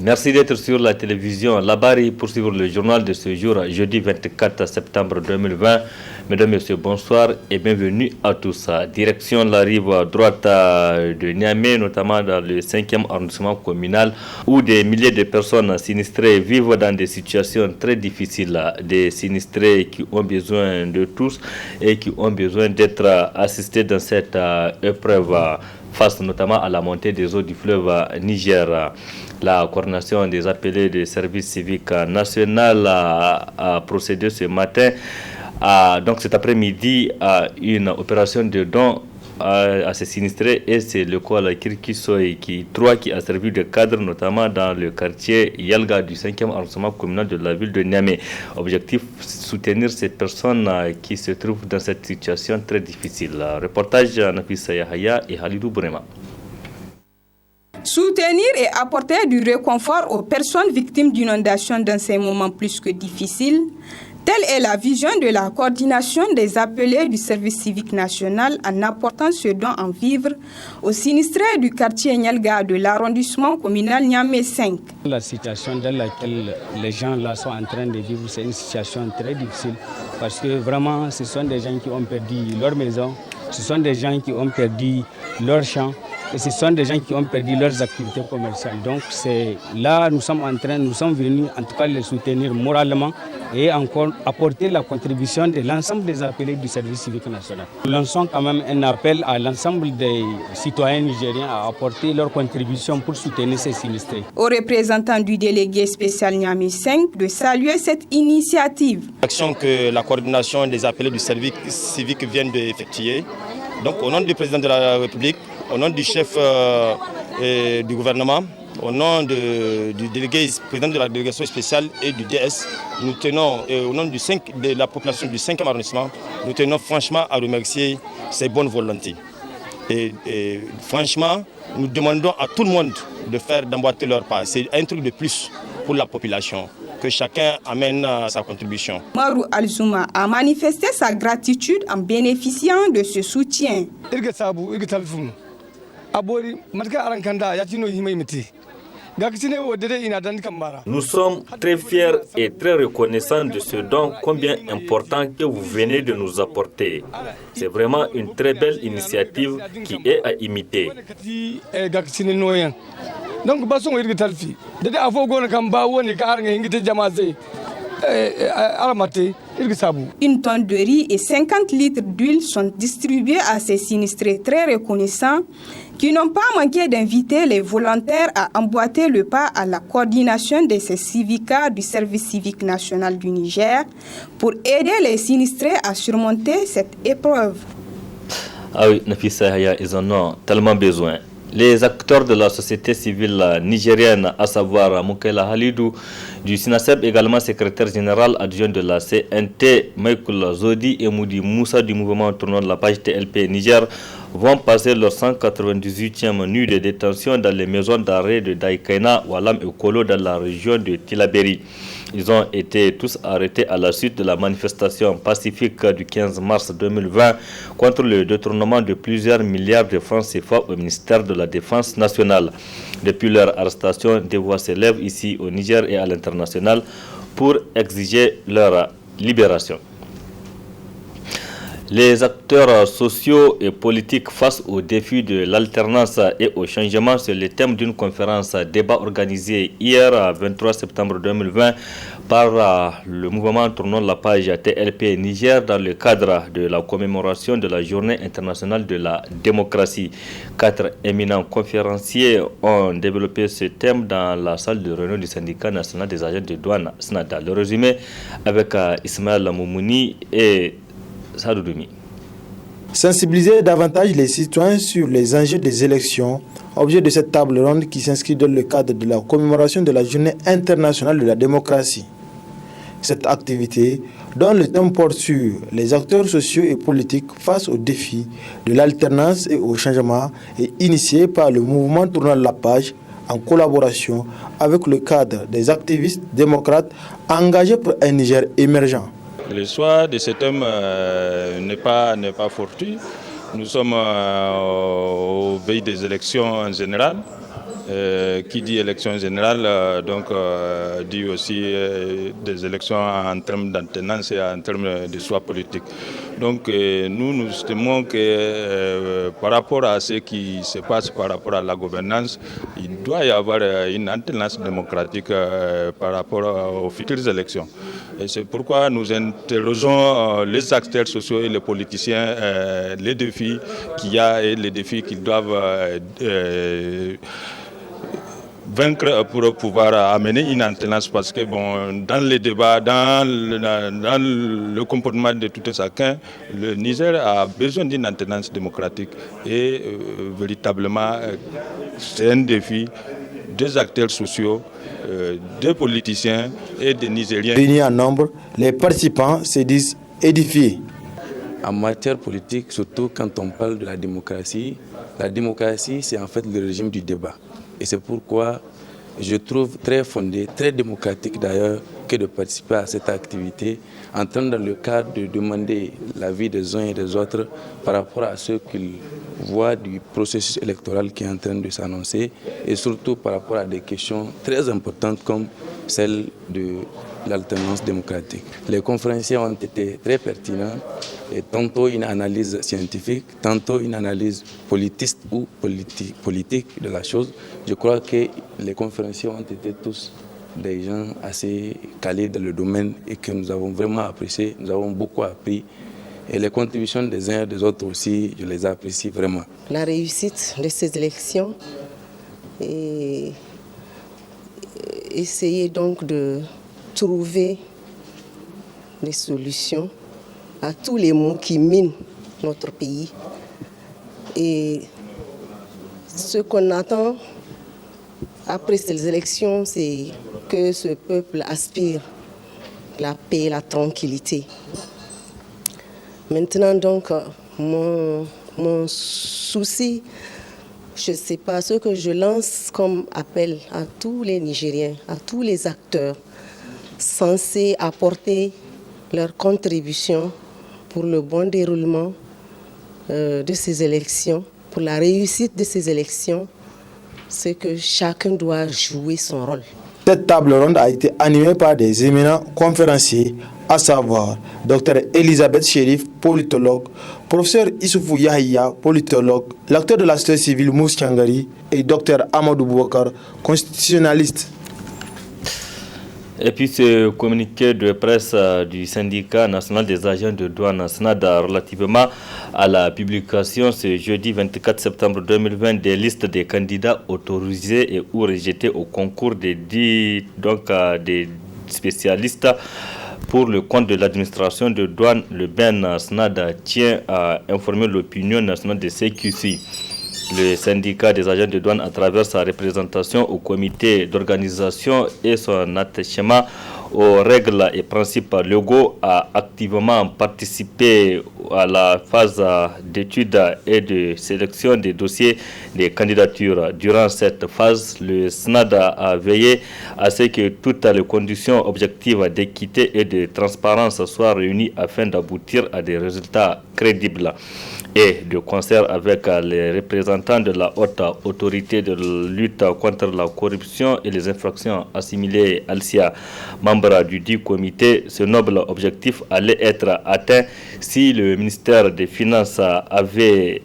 Merci d'être sur la télévision Labari pour suivre le journal de ce jour, jeudi 24 septembre 2020. Mesdames, Messieurs, bonsoir et bienvenue à tous. Direction la rive droite de Niamey, notamment dans le 5e arrondissement communal, où des milliers de personnes sinistrées vivent dans des situations très difficiles. Des sinistrés qui ont besoin de tous et qui ont besoin d'être assistés dans cette épreuve, face notamment à la montée des eaux du fleuve Niger. La coordination des appelés de service civique national a procédé ce matin, donc cet après-midi, à une opération de don à ces sinistrés, et c'est l'école Kirkisoy qui a servi de cadre notamment dans le quartier Yalga du 5e arrondissement communal de la ville de Niamey. Objectif, soutenir ces personnes qui se trouvent dans cette situation très difficile. Reportage Nafisa Yahaya et Halidou Bourema. Soutenir et apporter du réconfort aux personnes victimes d'inondations dans ces moments plus que difficiles, telle est la vision de la coordination des appelés du service civique national en apportant ce don en vivres aux sinistrés du quartier Nyalga de l'arrondissement communal Niamey 5. La situation dans laquelle les gens là sont en train de vivre, c'est une situation très difficile parce que vraiment ce sont des gens qui ont perdu leur maison, ce sont des gens qui ont perdu leurs champs. Et ce sont des gens qui ont perdu leurs activités commerciales. Donc c'est là nous sommes venus en tout cas les soutenir moralement et encore apporter la contribution de l'ensemble des appelés du service civique national. Nous lançons quand même un appel à l'ensemble des citoyens nigériens à apporter leur contribution pour soutenir ces sinistrés. Aux représentants du délégué spécial Niamey 5 de saluer cette initiative. L'action que la coordination des appelés du service civique vient d'effectuer. Donc au nom du président de la République, au nom du chef du gouvernement, au nom du délégué président de la délégation spéciale et du DS, nous tenons, au nom de la population du 5e arrondissement, nous tenons franchement à remercier ces bonnes volontés. Et franchement, nous demandons à tout le monde d'emboîter leur pas. C'est un truc de plus pour la population, que chacun amène sa contribution. Marou Alzouma a manifesté sa gratitude en bénéficiant de ce soutien. Nous sommes très fiers et très reconnaissants de ce don combien important que vous venez de nous apporter. C'est vraiment une très belle initiative qui est à imiter. Une tonne de riz et 50 litres d'huile sont distribués à ces sinistrés très reconnaissants qui n'ont pas manqué d'inviter les volontaires à emboîter le pas à la coordination de ces civicats du service civique national du Niger pour aider les sinistrés à surmonter cette épreuve. Ah oui, Nafisa Yahya, ils en ont tellement besoin. Les acteurs de la société civile nigérienne, à savoir Moukela Halidou du SINASEB, également secrétaire général adjoint de la CNT, Michael Zodi et Moudi Moussa du mouvement tournant de la page TLP Niger, vont passer leur 198e nuit de détention dans les maisons d'arrêt de Daïkaina, Walam et Kolo dans la région de Tilaberi. Ils ont été tous arrêtés à la suite de la manifestation pacifique du 15 mars 2020 contre le détournement de plusieurs milliards de francs CFA au ministère de la Défense nationale. Depuis leur arrestation, des voix s'élèvent ici au Niger et à l'international pour exiger leur libération. Les acteurs sociaux et politiques face aux défis de l'alternance et au changement, c'est le thème d'une conférence débat organisée hier, 23 septembre 2020, par le mouvement tournant la page TLP Niger dans le cadre de la commémoration de la Journée internationale de la démocratie. 4 éminents conférenciers ont développé ce thème dans la salle de réunion du syndicat national des agents de douane SNADA. Le résumé avec Ismaël Moumouni et Sadoudoumi. Sensibiliser davantage les citoyens sur les enjeux des élections, objet de cette table ronde qui s'inscrit dans le cadre de la commémoration de la Journée internationale de la démocratie. Cette activité, dont le thème porte sur les acteurs sociaux et politiques face aux défis de l'alternance et au changement, est initiée par le mouvement tournant la page en collaboration avec le cadre des activistes démocrates engagés pour un Niger émergent. Le choix de ce thème n'est pas fortuit. Nous sommes aux veilles des élections en général Qui dit élection générale, dit aussi des élections en termes d'alternance et en termes de choix politique. Donc nous estimons que par rapport à ce qui se passe par rapport à la gouvernance, il doit y avoir une alternance démocratique par rapport aux futures élections. Et c'est pourquoi nous interrogeons les acteurs sociaux et les politiciens, les défis qu'il y a et les défis qu'ils doivent vaincre pour pouvoir amener une alternance, parce que dans les débats, dans le comportement de tout un chacun, le Niger a besoin d'une alternance démocratique et véritablement c'est un défi des acteurs sociaux, des politiciens et des Nigériens. Réunis en nombre, les participants se disent édifiés. En matière politique, surtout quand on parle de la démocratie c'est en fait le régime du débat. Et c'est pourquoi je trouve très fondé, très démocratique d'ailleurs, que de participer à cette activité, entrant dans le cadre de demander l'avis des uns et des autres par rapport à ce qu'ils voient du processus électoral qui est en train de s'annoncer, et surtout par rapport à des questions très importantes comme celle de l'alternance démocratique. Les conférenciers ont été très pertinents, et tantôt une analyse scientifique, tantôt une analyse politiste ou politique de la chose. Je crois que les conférenciers ont été tous des gens assez calés dans le domaine et que nous avons vraiment apprécié, nous avons beaucoup appris. Et les contributions des uns et des autres aussi, je les apprécie vraiment. La réussite de ces élections et essayer donc de trouver des solutions à tous les maux qui minent notre pays. Et ce qu'on attend après ces élections, c'est que ce peuple aspire la paix, la tranquillité. Maintenant donc, mon souci, je ne sais pas, ce que je lance comme appel à tous les Nigériens, à tous les acteurs censés apporter leur contribution pour le bon déroulement de ces élections, pour la réussite de ces élections, c'est que chacun doit jouer son rôle. Cette table ronde a été animée par des éminents conférenciers, à savoir Dr Elisabeth Chérif, politologue, Professeur Issoufou Yahya, politologue, l'acteur de la société civile Mouss Tiangari et Dr Amadou Boubacar, constitutionnaliste. Et puis ce communiqué de presse du syndicat national des agents de douane SNADA relativement à la publication ce jeudi 24 septembre 2020 des listes des candidats autorisés et ou rejetés au concours des spécialistes pour le compte de l'administration de douane, le BEN SNADA tient à informer l'opinion nationale de CQC. Le syndicat des agents de douane, à travers sa représentation au comité d'organisation et son attachement aux règles et principes légaux, a activement participé à la phase d'étude et de sélection des dossiers des candidatures. Durant cette phase, le SNADA a veillé à ce que toutes les conditions objectives d'équité et de transparence soient réunies afin d'aboutir à des résultats crédibles. Et de concert avec les représentants de la haute autorité de lutte contre la corruption et les infractions assimilées Alcia, membre du dit comité, ce noble objectif allait être atteint si le ministère des Finances avait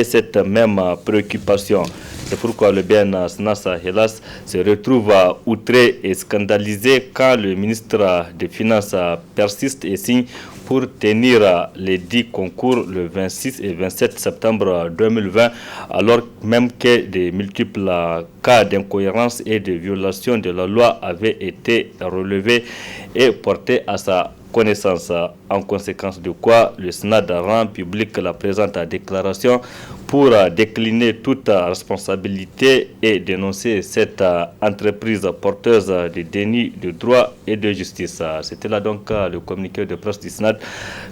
cette même préoccupation. C'est pourquoi le BN SNASA, hélas, se retrouve outré et scandalisé quand le ministre des Finances persiste et signe pour tenir les 10 concours le 26 et 27 septembre 2020, alors même que de multiples cas d'incohérence et de violation de la loi avaient été relevés et portés à sa connaissance. En conséquence de quoi, le SNAD rend publique la présente déclaration pour décliner toute responsabilité et dénoncer cette entreprise porteuse de déni de droit et de justice. C'était là donc le communiqué de presse du SNAD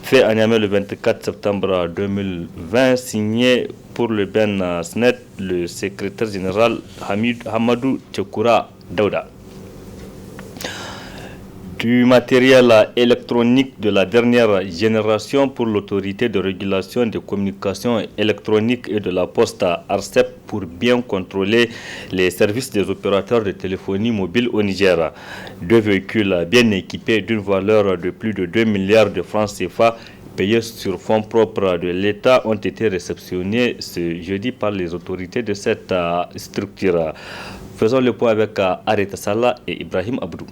fait à Niamey le 24 septembre 2020, signé pour le BEN SNED le secrétaire général Hamadou Tchekoura Daouda. Du matériel électronique de la dernière génération pour l'autorité de régulation des communications électroniques et de la poste ARCEP pour bien contrôler les services des opérateurs de téléphonie mobile au Niger. 2 véhicules bien équipés d'une valeur de plus de 2 milliards de francs CFA payés sur fonds propres de l'État ont été réceptionnés ce jeudi par les autorités de cette structure. Faisons le point avec Areta Salah et Ibrahim Abdou.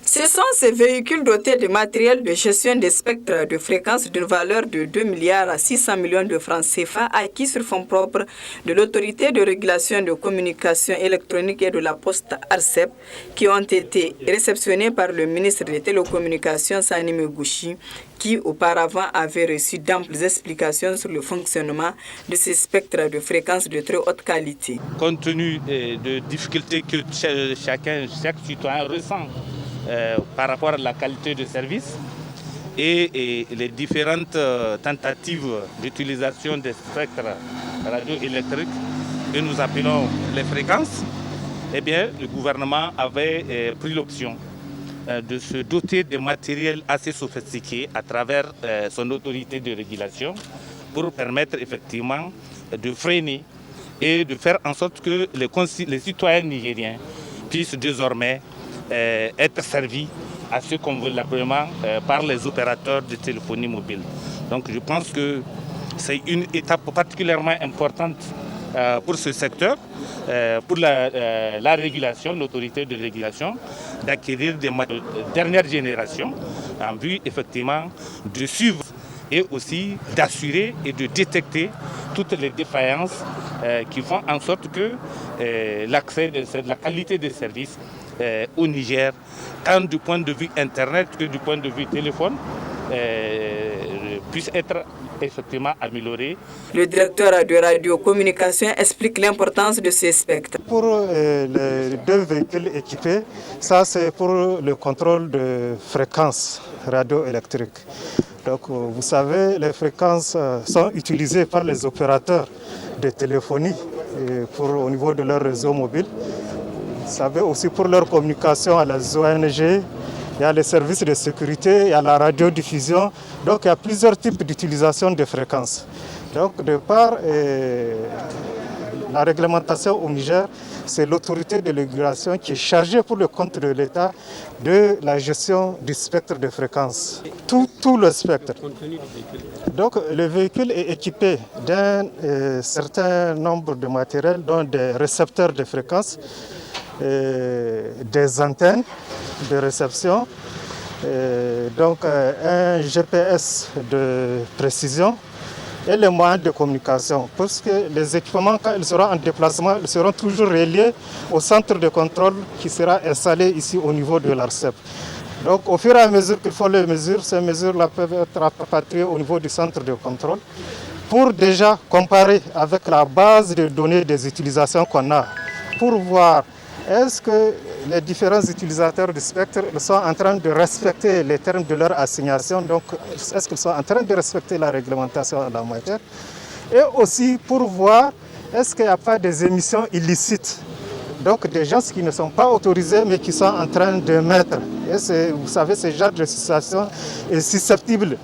Ce sont ces véhicules dotés de matériel de gestion des spectres de fréquence d'une valeur de 2 milliards à 600 millions de francs CFA acquis sur fonds propres de l'autorité de régulation de communication électronique et de la poste ARCEP qui ont été réceptionnés par le ministre des Télécommunications Sani Megouchi qui auparavant avait reçu d'amples explications sur le fonctionnement de ces spectres de fréquence de très haute qualité. Compte tenu des difficultés que chaque citoyen ressent par rapport à la qualité de service et les différentes tentatives d'utilisation des spectres radioélectriques que nous appelons les fréquences, eh bien, le gouvernement avait pris l'option de se doter de matériel assez sophistiqué à travers son autorité de régulation pour permettre effectivement de freiner et de faire en sorte que les citoyens nigériens puissent désormais être servis à ce qu'on veut l'appelement par les opérateurs de téléphonie mobile. Donc je pense que c'est une étape particulièrement importante pour ce secteur, pour la régulation, l'autorité de régulation, d'acquérir des matériels de dernière génération en vue effectivement de suivre et aussi d'assurer et de détecter toutes les défaillances qui font en sorte que l'accès, la qualité des services au Niger, tant du point de vue Internet que du point de vue téléphone, puisse être effectivement amélioré. Le directeur de radiocommunication explique l'importance de ces spectres. Pour les 2 véhicules équipés, ça c'est pour le contrôle de fréquences radioélectriques. Donc vous savez, les fréquences sont utilisées par les opérateurs de téléphonie au niveau de leur réseau mobile. Vous savez aussi pour leur communication à la ONG, il y a les services de sécurité, il y a la radiodiffusion. Donc il y a plusieurs types d'utilisation de fréquences. Donc de par la réglementation au Niger, c'est l'autorité de régulation qui est chargée pour le compte de l'État de la gestion du spectre de fréquences. Tout le spectre. Donc le véhicule est équipé d'un certain nombre de matériels, dont des récepteurs de fréquences, des antennes de réception, donc un GPS de précision et les moyens de communication. Parce que les équipements, quand ils seront en déplacement, ils seront toujours reliés au centre de contrôle qui sera installé ici au niveau de l'ARCEP. Donc au fur et à mesure qu'il faut les mesures, ces mesures-là peuvent être rapatriées au niveau du centre de contrôle pour déjà comparer avec la base de données des utilisations qu'on a, pour voir est-ce que les différents utilisateurs du spectre sont en train de respecter les termes de leur assignation, donc est-ce qu'ils sont en train de respecter la réglementation en la matière, et aussi pour voir est-ce qu'il n'y a pas des émissions illicites, donc des gens qui ne sont pas autorisés mais qui sont en train de mettre. Et vous savez, ce genre de situation est susceptible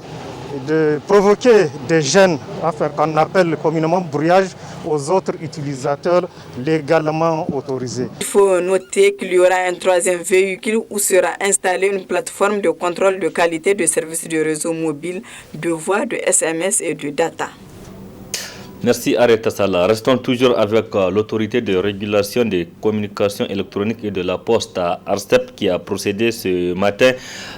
de provoquer des gènes, enfin, qu'on appelle communément brouillage, aux autres utilisateurs légalement autorisés. Il faut noter qu'il y aura un 3e véhicule où sera installée une plateforme de contrôle de qualité de services de réseau mobile, de voix, de SMS et de data. Merci Areta Salah. Restons toujours avec l'autorité de régulation des communications électroniques et de la poste ARCEP qui a procédé ce matin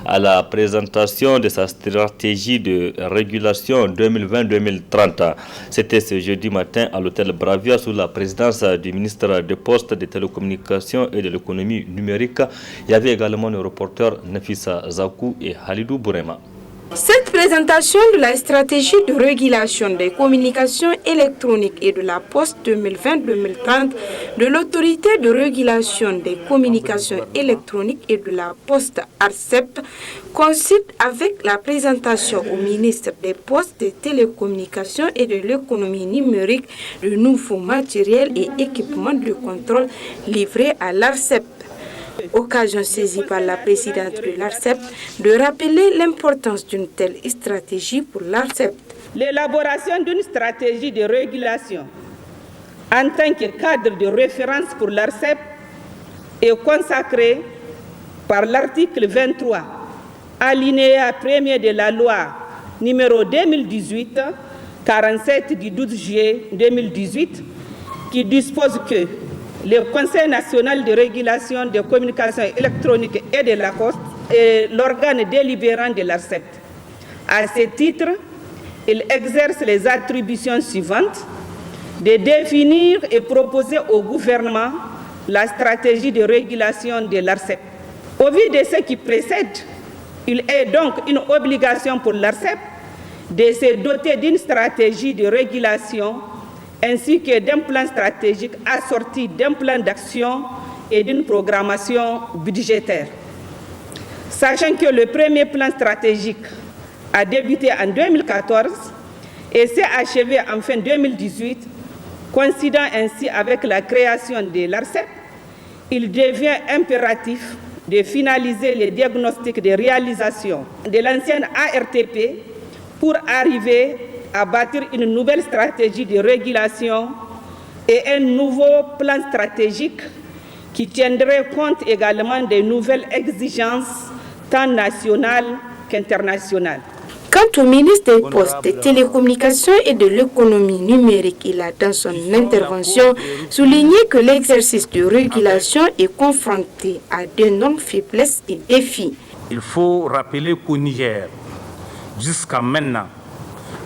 à la présentation de sa stratégie de régulation 2020-2030. C'était ce jeudi matin à l'hôtel Bravia sous la présidence du ministre des Postes, des Télécommunications et de l'économie numérique. Il y avait également le reporter Nafissa Zakou et Halidou Bourema. Cette présentation de la stratégie de régulation des communications électroniques et de la poste 2020-2030 de l'autorité de régulation des communications électroniques et de la poste ARCEP coïncide avec la présentation au ministre des Postes, des Télécommunications et de l'économie numérique de nouveaux matériels et équipements de contrôle livrés à l'ARCEP. Occasion saisie par la présidente de l'ARCEP de rappeler l'importance d'une telle stratégie pour l'ARCEP. L'élaboration d'une stratégie de régulation en tant que cadre de référence pour l'ARCEP est consacrée par l'article 23, alinéa 1er de la loi numéro 2018-47 du 12 juillet 2018, qui dispose que le Conseil national de régulation des communications électroniques et de la Poste est l'organe délibérant de l'ARCEP. À ce titre, il exerce les attributions suivantes: de définir et proposer au gouvernement la stratégie de régulation de l'ARCEP. Au vu de ce qui précède, il est donc une obligation pour l'ARCEP de se doter d'une stratégie de régulation ainsi que d'un plan stratégique assorti d'un plan d'action et d'une programmation budgétaire. Sachant que le premier plan stratégique a débuté en 2014 et s'est achevé en fin 2018, coïncidant ainsi avec la création de l'ARCEP, il devient impératif de finaliser les diagnostics de réalisation de l'ancienne ARTP pour arriver à bâtir une nouvelle stratégie de régulation et un nouveau plan stratégique qui tiendrait compte également des nouvelles exigences tant nationales qu'internationales. Quant au ministre des Postes, des Télécommunications et de l'économie numérique, il a dans son intervention souligné que l'exercice de régulation est confronté à d'énormes faiblesses et défis. Il faut rappeler qu'au Niger, jusqu'à maintenant,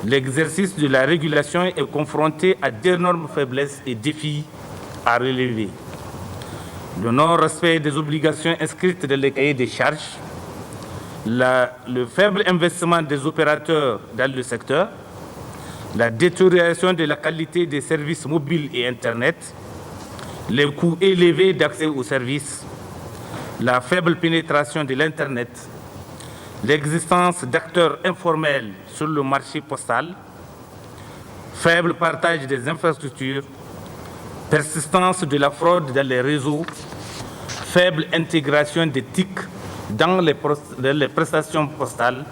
l'exercice de la régulation est confronté à d'énormes faiblesses et défis à relever. Le non-respect des obligations inscrites dans les cahiers des charges, le faible investissement des opérateurs dans le secteur, la détérioration de la qualité des services mobiles et Internet, les coûts élevés d'accès aux services, la faible pénétration de l'Internet, l'existence d'acteurs informels sur le marché postal, faible partage des infrastructures, persistance de la fraude dans les réseaux, faible intégration des TIC dans les prestations postales,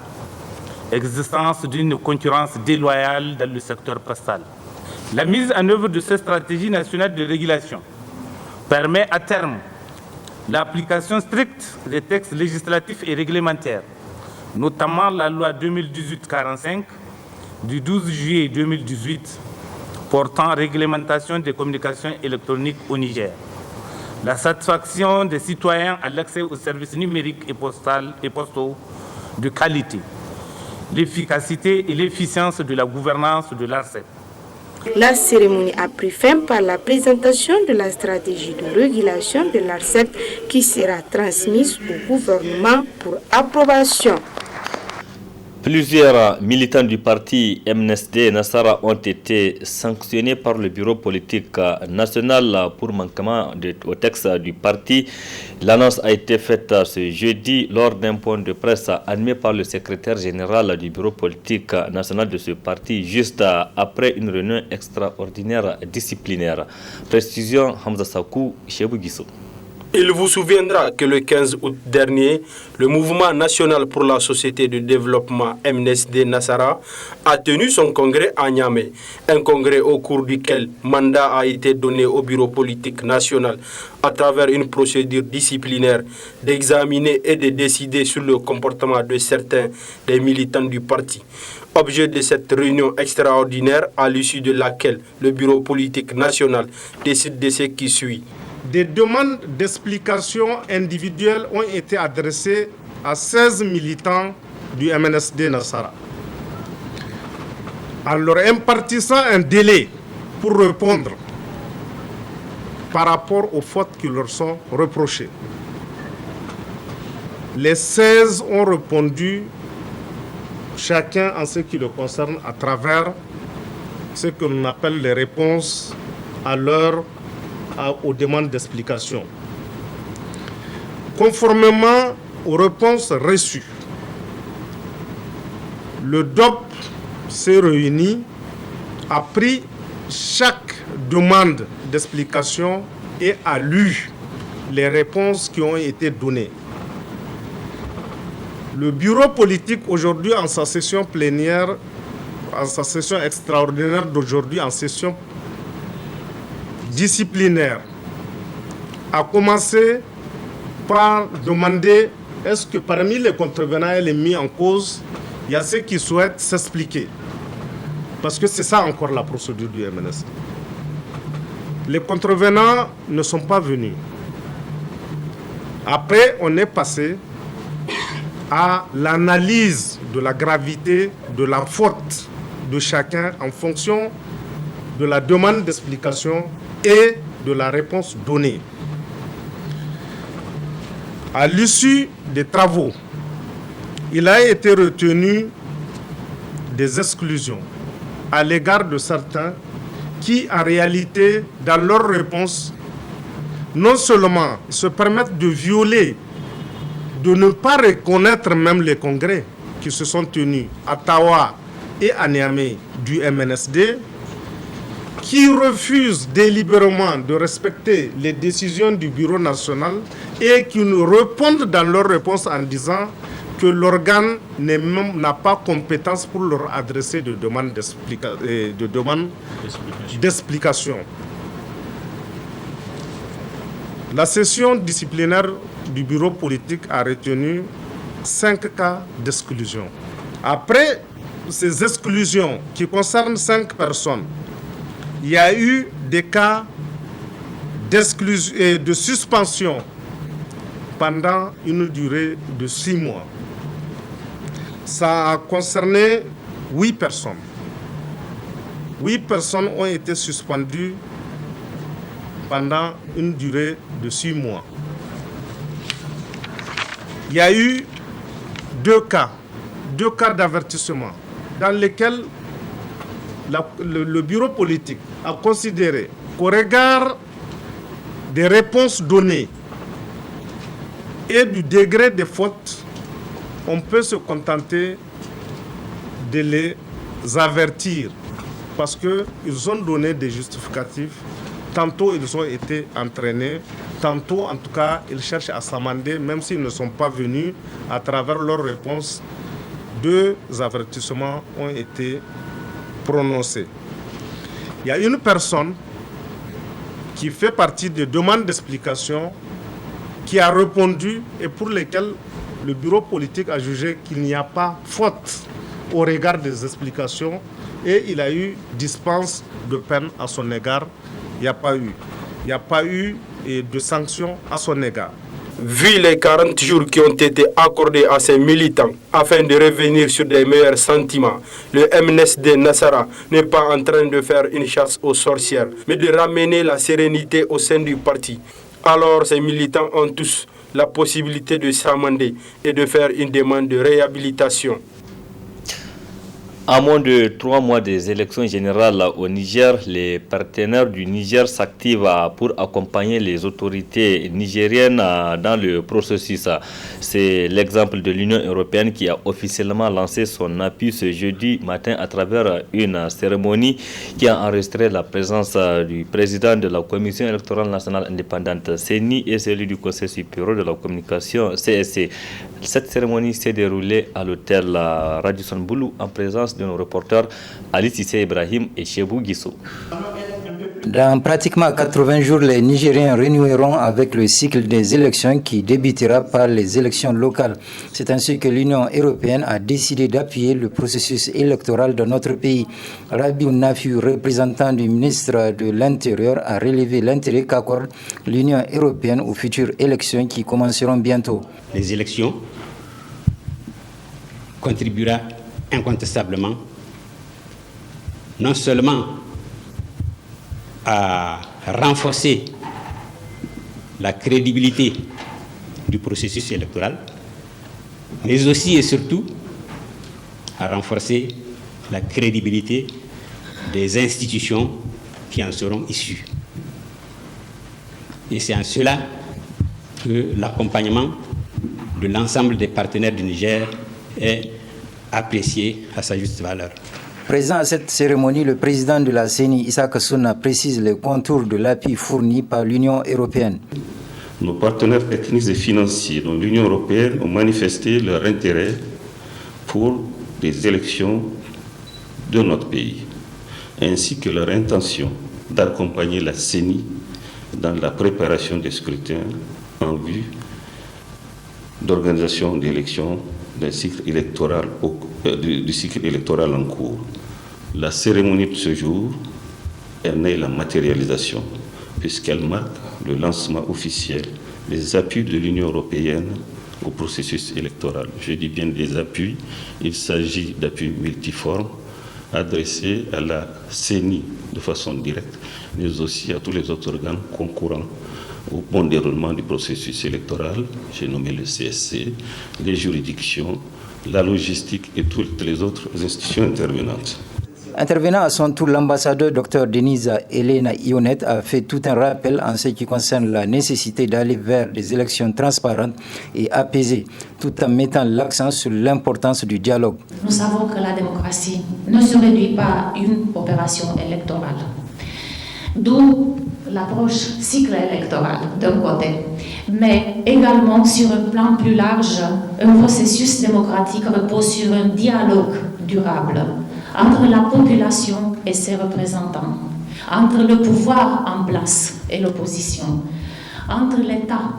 existence d'une concurrence déloyale dans le secteur postal. La mise en œuvre de cette stratégie nationale de régulation permet à terme l'application stricte des textes législatifs et réglementaires, notamment la loi 2018-45 du 12 juillet 2018 portant réglementation des communications électroniques au Niger, la satisfaction des citoyens à l'accès aux services numériques et postaux de qualité, l'efficacité et l'efficience de la gouvernance de l'ARCEP. La cérémonie a pris fin par la présentation de la stratégie de régulation de l'ARCEP qui sera transmise au gouvernement pour approbation. Plusieurs militants du parti MNSD Nassara ont été sanctionnés par le bureau politique national pour manquement au texte du parti. L'annonce a été faite ce jeudi lors d'un point de presse animé par le secrétaire général du bureau politique national de ce parti, juste après une réunion extraordinaire disciplinaire. Précision Hamza Sakou, Chebou Guissou. Il vous souviendra que le 15 août dernier, le Mouvement national pour la société de développement MNSD Nassara a tenu son congrès à Niamey. Un congrès au cours duquel mandat a été donné au bureau politique national à travers une procédure disciplinaire d'examiner et de décider sur le comportement de certains des militants du parti. Objet de cette réunion extraordinaire à l'issue de laquelle le bureau politique national décide de ce qui suit. Des demandes d'explications individuelles ont été adressées à 16 militants du MNSD Nassara, en leur impartissant un délai pour répondre par rapport aux fautes qui leur sont reprochées. Les 16 ont répondu, chacun en ce qui le concerne, à travers ce que l'on appelle les réponses aux demandes d'explication. Conformément aux réponses reçues, le DOP s'est réuni, a pris chaque demande d'explication et a lu les réponses qui ont été données. Le bureau politique aujourd'hui en sa session plénière, en sa session extraordinaire d'aujourd'hui, en session disciplinaire, a commencé par demander est-ce que parmi les contrevenants et les mis en cause, il y a ceux qui souhaitent s'expliquer. Parce que c'est ça encore la procédure du MNSD. Les contrevenants ne sont pas venus. Après, on est passé à l'analyse de la gravité de la faute de chacun en fonction de la demande d'explication et de la réponse donnée. À l'issue des travaux, il a été retenu des exclusions à l'égard de certains qui, en réalité, dans leur réponse, non seulement se permettent de violer, de ne pas reconnaître même les congrès qui se sont tenus à Tawa et à Niamey du MNSD, qui refusent délibérément de respecter les décisions du Bureau national et qui nous répondent dans leur réponse en disant que l'organe n'a pas compétence pour leur adresser de demandes d'explication. La session disciplinaire du bureau politique a retenu 5 cas d'exclusion. Après ces exclusions qui concernent 5 personnes, il y a eu des cas d'exclusion et de suspension pendant une durée de 6 mois. Ça a concerné 8 personnes. 8 personnes ont été suspendues pendant une durée de 6 mois. Il y a eu 2 cas d'avertissement dans lesquels le bureau politique a considéré qu'au regard des réponses données et du degré des fautes, on peut se contenter de les avertir parce qu'ils ont donné des justificatifs. Tantôt ils ont été entraînés, tantôt en tout cas ils cherchent à s'amender même s'ils ne sont pas venus. À travers leurs réponses, 2 avertissements ont été prononcés. Il y a une personne qui fait partie des demandes d'explication qui a répondu et pour lesquelles le bureau politique a jugé qu'il n'y a pas faute au regard des explications et il a eu dispense de peine à son égard. Il n'y a pas eu de sanctions à son égard. Vu les 40 jours qui ont été accordés à ces militants afin de revenir sur des meilleurs sentiments, le MNSD Nassara n'est pas en train de faire une chasse aux sorcières, mais de ramener la sérénité au sein du parti. Alors ces militants ont tous la possibilité de s'amender et de faire une demande de réhabilitation. À moins de 3 mois des élections générales au Niger, les partenaires du Niger s'activent pour accompagner les autorités nigériennes dans le processus. C'est l'exemple de l'Union européenne qui a officiellement lancé son appui ce jeudi matin à travers une cérémonie qui a enregistré la présence du président de la Commission électorale nationale indépendante CENI et celui du Conseil supérieur de la communication CSC. Cette cérémonie s'est déroulée à l'hôtel Radisson Blu en présence de nos reporters Ali Sissé Ibrahim et Chebou Guissou. Dans pratiquement 80 jours, les Nigériens renoueront avec le cycle des élections qui débutera par les élections locales. C'est ainsi que l'Union européenne a décidé d'appuyer le processus électoral de notre pays. Rabiou Nafiou, représentant du ministre de l'Intérieur, a relevé l'intérêt qu'accorde l'Union européenne aux futures élections qui commenceront bientôt. Les élections contribuera incontestablement non seulement à renforcer la crédibilité du processus électoral, mais aussi et surtout à renforcer la crédibilité des institutions qui en seront issues. Et c'est en cela que l'accompagnement de l'ensemble des partenaires du Niger est apprécié à sa juste valeur. Présent à cette cérémonie, le président de la CENI, Issa Kassouna, précise les contours de l'appui fourni par l'Union européenne. Nos partenaires techniques et financiers, dont l'Union européenne, ont manifesté leur intérêt pour les élections de notre pays, ainsi que leur intention d'accompagner la CENI dans la préparation des scrutins en vue d'organisation d'élections du cycle électoral en cours. La cérémonie de ce jour est née la matérialisation, puisqu'elle marque le lancement officiel des appuis de l'Union européenne au processus électoral. Je dis bien des appuis, il s'agit d'appuis multiformes adressés à la CENI de façon directe, mais aussi à tous les autres organes concourant au bon déroulement du processus électoral. J'ai nommé le CSC, les juridictions, la logistique et toutes les autres institutions intervenantes. Intervenant à son tour, l'ambassadeur Dr Denisa Elena Ionet a fait tout un rappel en ce qui concerne la nécessité d'aller vers des élections transparentes et apaisées, tout en mettant l'accent sur l'importance du dialogue. Nous savons que la démocratie ne se réduit pas à une opération électorale. D'où l'approche cycle électoral d'un côté, mais également sur un plan plus large, un processus démocratique repose sur un dialogue durable entre la population et ses représentants, entre le pouvoir en place et l'opposition, entre l'État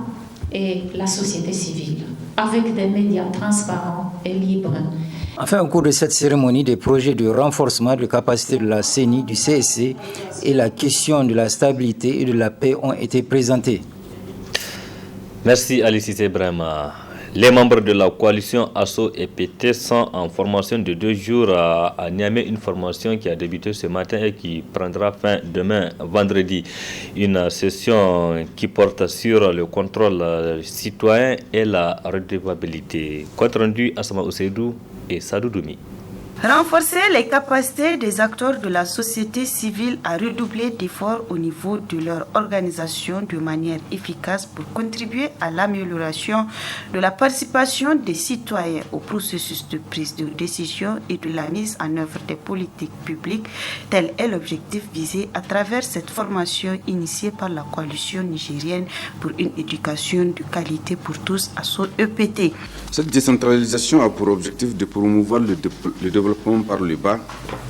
et la société civile, avec des médias transparents et libres. Enfin, au cours de cette cérémonie, des projets de renforcement de capacité de la CENI, du CSC et la question de la stabilité et de la paix ont été présentés. Merci Alice Brema. Les membres de la coalition ASSO et PT sont en formation de 2 jours à Niamey, une formation qui a débuté ce matin et qui prendra fin demain, vendredi. Une session qui porte sur le contrôle citoyen et la redevabilité. Compte rendu Asma Oseidou et Sadou Doumi. Renforcer les capacités des acteurs de la société civile à redoubler d'efforts au niveau de leur organisation de manière efficace pour contribuer à l'amélioration de la participation des citoyens au processus de prise de décision et de la mise en œuvre des politiques publiques. Tel est l'objectif visé à travers cette formation initiée par la coalition nigérienne pour une éducation de qualité pour tous, ASSO EPT. Cette décentralisation a pour objectif de promouvoir le développement par le bas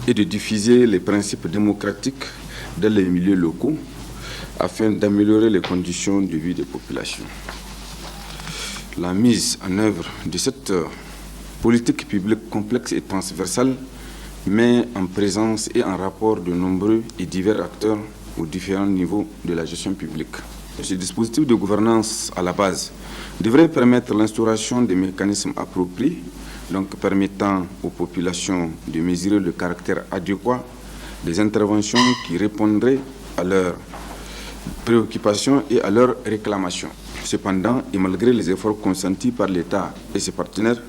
et de diffuser les principes démocratiques dans les milieux locaux afin d'améliorer les conditions de vie des populations. La mise en œuvre de cette politique publique complexe et transversale met en présence et en rapport de nombreux et divers acteurs aux différents niveaux de la gestion publique. Ce dispositif de gouvernance à la base devrait permettre l'instauration des mécanismes appropriés, donc permettant aux populations de mesurer le caractère adéquat des interventions qui répondraient à leurs préoccupations et à leurs réclamations. Cependant, et malgré les efforts consentis par l'État et ses partenaires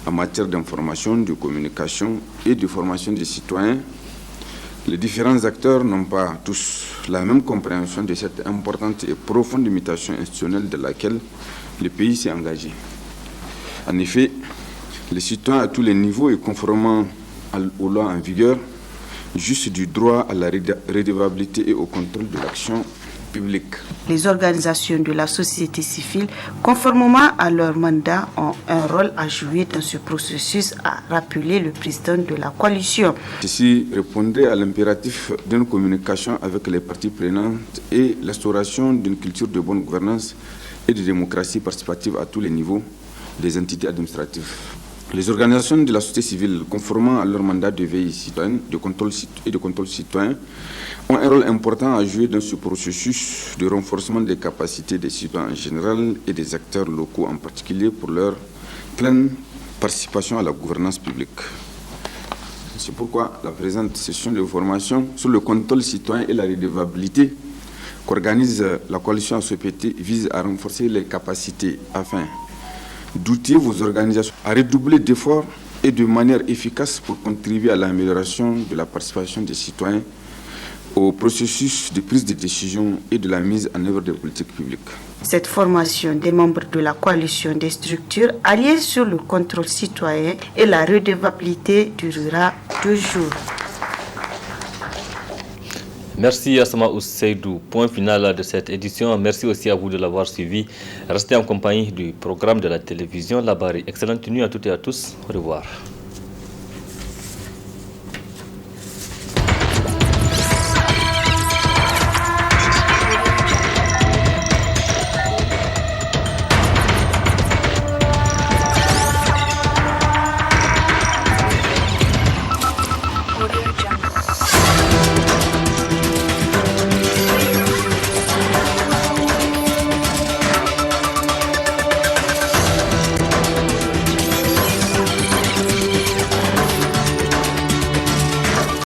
en matière d'information, de communication et de formation des citoyens, les différents acteurs n'ont pas tous la même compréhension de cette importante et profonde mutation institutionnelle dans laquelle le pays s'est engagé. En effet, les citoyens à tous les niveaux et conformément aux lois en vigueur, jouissent du droit à la redevabilité et au contrôle de l'action publique. Les organisations de la société civile, conformément à leur mandat, ont un rôle à jouer dans ce processus, a rappelé le président de la coalition. Ceci répondrait à l'impératif d'une communication avec les parties prenantes et l'instauration d'une culture de bonne gouvernance et de démocratie participative à tous les niveaux des entités administratives. Les organisations de la société civile, conformément à leur mandat de veille citoyenne de contrôle citoyen, ont un rôle important à jouer dans ce processus de renforcement des capacités des citoyens en général et des acteurs locaux en particulier pour leur pleine participation à la gouvernance publique. C'est pourquoi la présente session de formation sur le contrôle citoyen et la redevabilité qu'organise la coalition ASSO-EPT vise à renforcer les capacités afin d'outiller vos organisations à redoubler d'efforts et de manière efficace pour contribuer à l'amélioration de la participation des citoyens au processus de prise de décision et de la mise en œuvre des politiques publiques. Cette formation des membres de la coalition des structures alliées sur le contrôle citoyen et la redevabilité durera 2 jours. Merci Asma Ousseidou. Point final de cette édition. Merci aussi à vous de l'avoir suivi. Restez en compagnie du programme de la télévision Labari. Excellente nuit à toutes et à tous. Au revoir.